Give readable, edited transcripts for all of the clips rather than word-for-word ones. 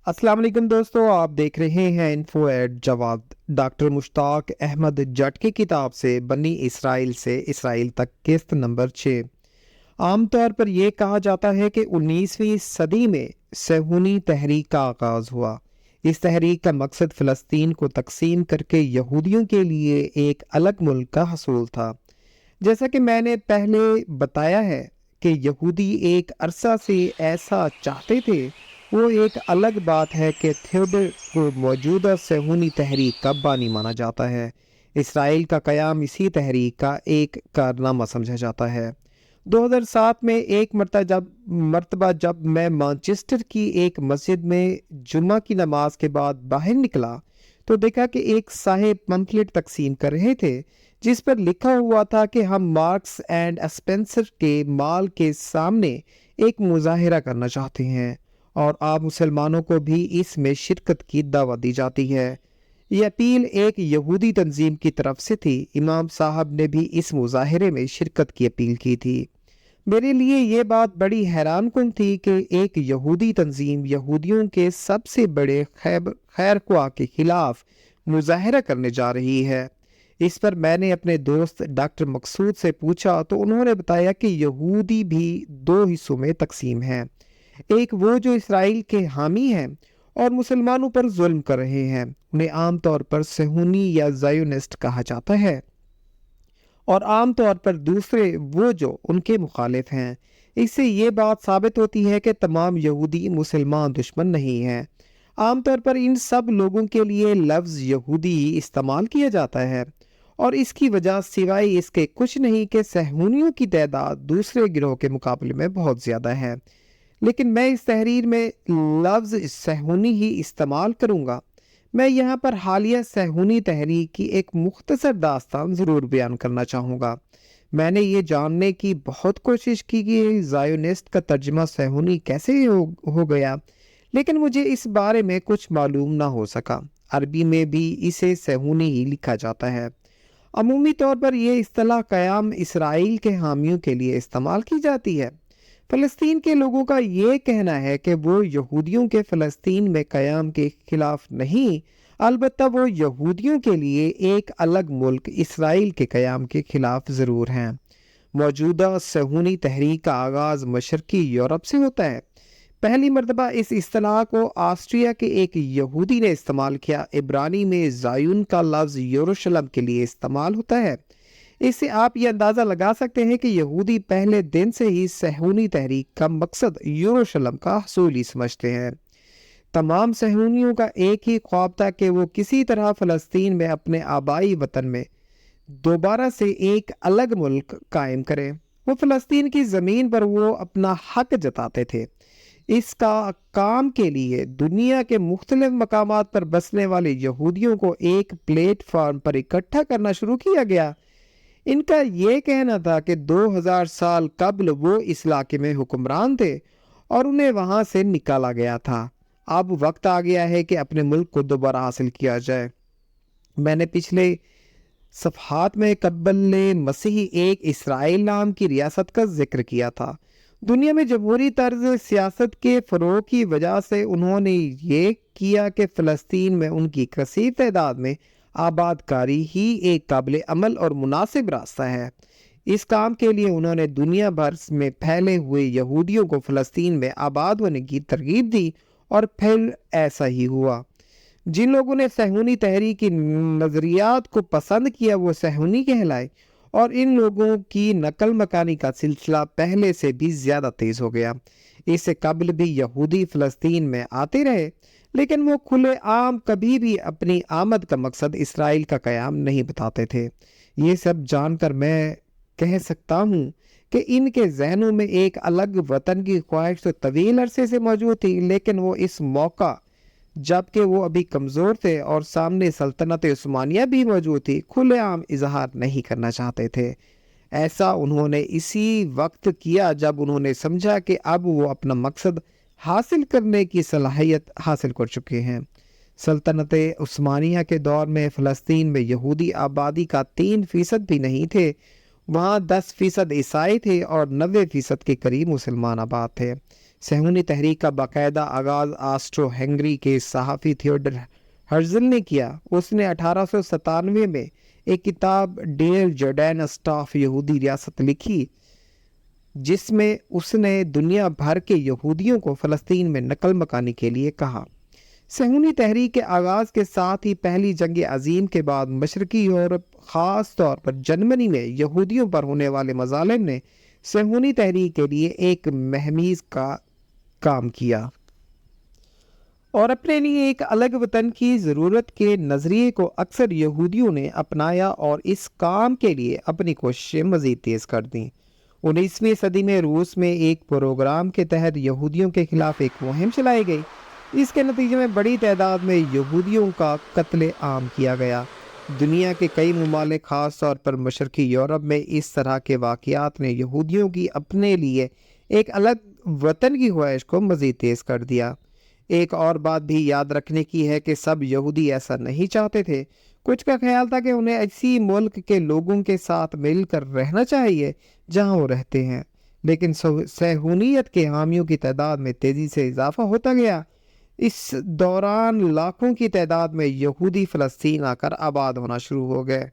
السلام علیکم دوستو، آپ دیکھ رہے ہیں انفو ایٹ جواد۔ ڈاکٹر مشتاق احمد جٹ کی کتاب سے بنی اسرائیل سے اسرائیل تک قسط نمبر 6۔ عام طور پر یہ کہا جاتا ہے کہ 19ویں صدی میں صہیونی تحریک کا آغاز ہوا۔ اس تحریک کا مقصد فلسطین کو تقسیم کر کے یہودیوں کے لیے ایک الگ ملک کا حصول تھا۔ جیسا کہ میں نے پہلے بتایا ہے کہ یہودی ایک عرصہ سے ایسا چاہتے تھے، وہ ایک الگ بات ہے کہ تھیوڈر کو موجودہ صہیونی تحریک کا بانی مانا جاتا ہے۔ اسرائیل کا قیام اسی تحریک کا ایک کارنامہ سمجھا جاتا ہے۔ 2007 میں ایک مرتبہ جب میں مانچسٹر کی ایک مسجد میں جمعہ کی نماز کے بعد باہر نکلا تو دیکھا کہ ایک صاحب پمفلٹ تقسیم کر رہے تھے جس پر لکھا ہوا تھا کہ ہم مارکس اینڈ اسپینسر کے مال کے سامنے ایک مظاہرہ کرنا چاہتے ہیں اور آپ مسلمانوں کو بھی اس میں شرکت کی دعوت دی جاتی ہے۔ یہ اپیل ایک یہودی تنظیم کی طرف سے تھی۔ امام صاحب نے بھی اس مظاہرے میں شرکت کی اپیل کی تھی۔ میرے لیے یہ بات بڑی حیران کن تھی کہ ایک یہودی تنظیم یہودیوں کے سب سے بڑے خیر خواہ کے خلاف مظاہرہ کرنے جا رہی ہے۔ اس پر میں نے اپنے دوست ڈاکٹر مقصود سے پوچھا تو انہوں نے بتایا کہ یہودی بھی دو حصوں میں تقسیم ہیں، ایک وہ جو اسرائیل کے حامی ہیں اور مسلمانوں پر ظلم کر رہے ہیں، انہیں عام طور پر صہیونی یا زائونسٹ کہا جاتا ہے، اور عام طور پر دوسرے وہ جو ان کے مخالف ہیں۔ اس سے یہ بات ثابت ہوتی ہے کہ تمام یہودی مسلمان دشمن نہیں ہیں۔ عام طور پر ان سب لوگوں کے لیے لفظ یہودی استعمال کیا جاتا ہے، اور اس کی وجہ سوائے اس کے کچھ نہیں کہ صہیونیوں کی تعداد دوسرے گروہ کے مقابلے میں بہت زیادہ ہے۔ لیکن میں اس تحریر میں لفظ صہیونی ہی استعمال کروں گا۔ میں یہاں پر حالیہ صہیونی تحریک کی ایک مختصر داستان ضرور بیان کرنا چاہوں گا۔ میں نے یہ جاننے کی بہت کوشش کی کہ زائونسٹ کا ترجمہ صہیونی کیسے ہو گیا، لیکن مجھے اس بارے میں کچھ معلوم نہ ہو سکا۔ عربی میں بھی اسے صہیونی ہی لکھا جاتا ہے۔ عمومی طور پر یہ اصطلاح قیام اسرائیل کے حامیوں کے لیے استعمال کی جاتی ہے۔ فلسطین کے لوگوں کا یہ کہنا ہے کہ وہ یہودیوں کے فلسطین میں قیام کے خلاف نہیں، البتہ وہ یہودیوں کے لیے ایک الگ ملک اسرائیل کے قیام کے خلاف ضرور ہیں۔ موجودہ صہیونی تحریک کا آغاز مشرقی یورپ سے ہوتا ہے۔ پہلی مرتبہ اس اصطلاح کو آسٹریا کے ایک یہودی نے استعمال کیا۔ عبرانی میں زایون کا لفظ یروشلم کے لیے استعمال ہوتا ہے۔ اس سے آپ یہ اندازہ لگا سکتے ہیں کہ یہودی پہلے دن سے ہی صہیونی تحریک کا مقصد یروشلم کا حصول ہی سمجھتے ہیں۔ تمام صہیونیوں کا ایک ہی خواب تھا کہ وہ کسی طرح فلسطین میں اپنے آبائی وطن میں دوبارہ سے ایک الگ ملک قائم کریں۔ وہ فلسطین کی زمین پر وہ اپنا حق جتاتے تھے۔ اس کا کام کے لیے دنیا کے مختلف مقامات پر بسنے والے یہودیوں کو ایک پلیٹ فارم پر اکٹھا کرنا شروع کیا گیا۔ ان کا یہ کہنا تھا کہ 2000 سال قبل وہ اس علاقے میں حکمران تھے اور انہیں وہاں سے نکالا گیا تھا۔ اب وقت آ گیا ہے کہ اپنے ملک کو دوبارہ حاصل کیا جائے۔ میں نے پچھلے صفحات میں قبل مسیح ایک اسرائیل نام کی ریاست کا ذکر کیا تھا۔ دنیا میں جمہوری طرز سیاست کے فروغ کی وجہ سے انہوں نے یہ کیا کہ فلسطین میں ان کی کثیر تعداد میں آباد کاری ہی ایک قابل عمل اور مناسب راستہ ہے۔ اس کام کے لیے انہوں نے دنیا بھر میں پھیلے ہوئے یہودیوں کو فلسطین میں آباد ہونے کی ترغیب دی، اور پھر ایسا ہی ہوا۔ جن لوگوں نے صہیونی تحریک کی نظریات کو پسند کیا وہ صہیونی کہلائے، اور ان لوگوں کی نقل مکانی کا سلسلہ پہلے سے بھی زیادہ تیز ہو گیا۔ اس سے قبل بھی یہودی فلسطین میں آتے رہے، لیکن وہ کھلے عام کبھی بھی اپنی آمد کا مقصد اسرائیل کا قیام نہیں بتاتے تھے۔ یہ سب جان کر میں کہہ سکتا ہوں کہ ان کے ذہنوں میں ایک الگ وطن کی خواہش تو طویل عرصے سے موجود تھی، لیکن وہ اس موقع جبکہ وہ ابھی کمزور تھے اور سامنے سلطنت عثمانیہ بھی موجود تھی، کھلے عام اظہار نہیں کرنا چاہتے تھے۔ ایسا انہوں نے اسی وقت کیا جب انہوں نے سمجھا کہ اب وہ اپنا مقصد حاصل کرنے کی صلاحیت حاصل کر چکے ہیں۔ سلطنت عثمانیہ کے دور میں فلسطین میں یہودی آبادی کا 3% بھی نہیں تھے۔ وہاں 10% عیسائی تھے اور 90% کے قریب مسلمان آباد تھے۔ صہیونی تحریک کا باقاعدہ آغاز آسٹرو ہنگری کے صحافی تھیوڈر ہرزل نے کیا۔ اس نے 1897 میں ایک کتاب ڈیئر جارڈین اسٹاف یہودی ریاست لکھی، جس میں اس نے دنیا بھر کے یہودیوں کو فلسطین میں نقل مکانی کے لیے کہا۔ صہیونی تحریک کے آغاز کے ساتھ ہی پہلی جنگ عظیم کے بعد مشرقی یورپ، خاص طور پر جرمنی میں یہودیوں پر ہونے والے مظالم نے صہیونی تحریک کے لیے ایک مہمیز کا کام کیا اور اپنے لیے ایک الگ وطن کی ضرورت کے نظریے کو اکثر یہودیوں نے اپنایا اور اس کام کے لیے اپنی کوششیں مزید تیز کر دیں۔ 19ویں صدی میں روس میں ایک پروگرام کے تحت یہودیوں کے خلاف ایک مہم چلائی گئی۔ اس کے نتیجے میں بڑی تعداد میں یہودیوں کا قتل عام کیا گیا۔ دنیا کے کئی ممالک، خاص طور پر مشرقی یورپ میں اس طرح کے واقعات نے یہودیوں کی اپنے لیے ایک الگ وطن کی خواہش کو مزید تیز کر دیا۔ ایک اور بات بھی یاد رکھنے کی ہے کہ سب یہودی ایسا نہیں چاہتے تھے۔ کچھ کا خیال تھا کہ انہیں ایسی ملک کے لوگوں کے ساتھ مل کر رہنا چاہیے جہاں وہ رہتے ہیں، لیکن صہیونیت کے حامیوں کی تعداد میں تیزی سے اضافہ ہوتا گیا۔ اس دوران لاکھوں کی تعداد میں یہودی فلسطین آ کر آباد ہونا شروع ہو گئے۔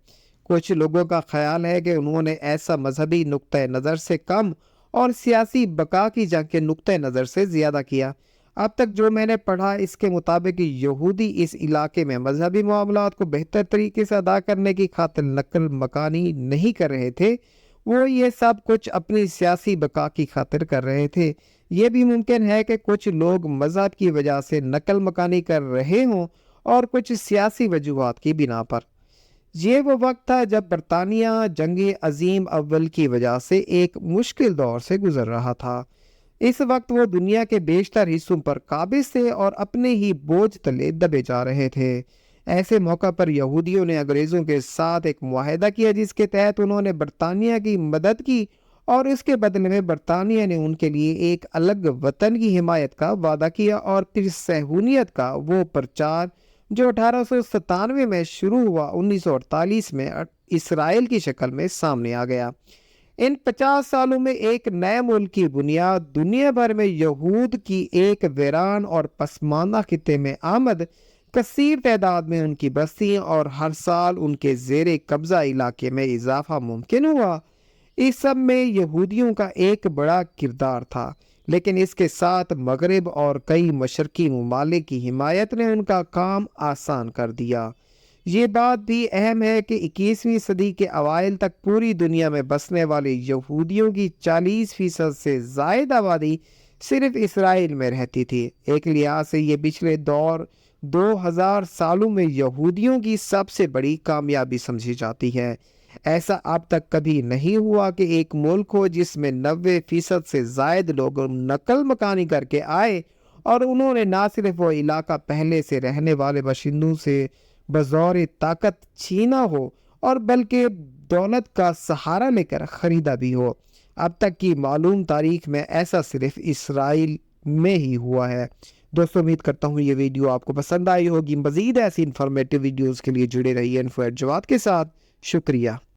کچھ لوگوں کا خیال ہے کہ انہوں نے ایسا مذہبی نقطۂ نظر سے کم اور سیاسی بقا کی جنگ کے نقطۂ نظر سے زیادہ کیا۔ اب تک جو میں نے پڑھا، اس کے مطابق یہودی اس علاقے میں مذہبی معاملات کو بہتر طریقے سے ادا کرنے کی خاطر نقل مکانی نہیں کر رہے تھے، وہ یہ سب کچھ اپنی سیاسی بقا کی خاطر کر رہے تھے۔ یہ بھی ممکن ہے کہ کچھ لوگ مذہب کی وجہ سے نقل مکانی کر رہے ہوں اور کچھ سیاسی وجوہات کی بنا پر۔ یہ وہ وقت تھا جب برطانیہ جنگ عظیم اول کی وجہ سے ایک مشکل دور سے گزر رہا تھا۔ اس وقت وہ دنیا کے بیشتر حصوں پر قابض تھے اور اپنے ہی بوجھ تلے دبے جا رہے تھے۔ ایسے موقع پر یہودیوں نے انگریزوں کے ساتھ ایک معاہدہ کیا، جس کے تحت انہوں نے برطانیہ کی مدد کی اور اس کے بدلے میں برطانیہ نے ان کے لیے ایک الگ وطن کی حمایت کا وعدہ کیا، اور پھر صہیونیت کا وہ پرچار جو 1897 میں شروع ہوا، 1948 میں اسرائیل کی شکل میں سامنے آ گیا۔ ان 50 سالوں میں ایک نئے ملک کی بنیاد دنیا بھر میں یہود کی ایک ویران اور پسماندہ خطے میں آمد، کثیر تعداد میں ان کی بستیاں اور ہر سال ان کے زیر قبضہ علاقے میں اضافہ ممکن ہوا۔ اس سب میں یہودیوں کا ایک بڑا کردار تھا، لیکن اس کے ساتھ مغرب اور کئی مشرقی ممالک کی حمایت نے ان کا کام آسان کر دیا۔ یہ بات بھی اہم ہے کہ 21ویں صدی کے اوائل تک پوری دنیا میں بسنے والے یہودیوں کی 40% سے زائد آبادی صرف اسرائیل میں رہتی تھی۔ ایک لحاظ سے یہ پچھلے 2000 سالوں میں یہودیوں کی سب سے بڑی کامیابی سمجھی جاتی ہے۔ ایسا اب تک کبھی نہیں ہوا کہ ایک ملک ہو جس میں 90% سے زائد لوگ نقل مکانی کر کے آئے اور انہوں نے نہ صرف وہ علاقہ پہلے سے رہنے والے باشندوں سے بزور طاقت چھینا ہو، اور بلکہ دولت کا سہارا لے کر خریدا بھی ہو۔ اب تک کی معلوم تاریخ میں ایسا صرف اسرائیل میں ہی ہوا ہے۔ دوستو، امید کرتا ہوں یہ ویڈیو آپ کو پسند آئی ہوگی۔ مزید ایسی انفارمیٹیو ویڈیوز کے لیے جڑے رہیے انفو ایٹ جواد کے ساتھ۔ شکریہ۔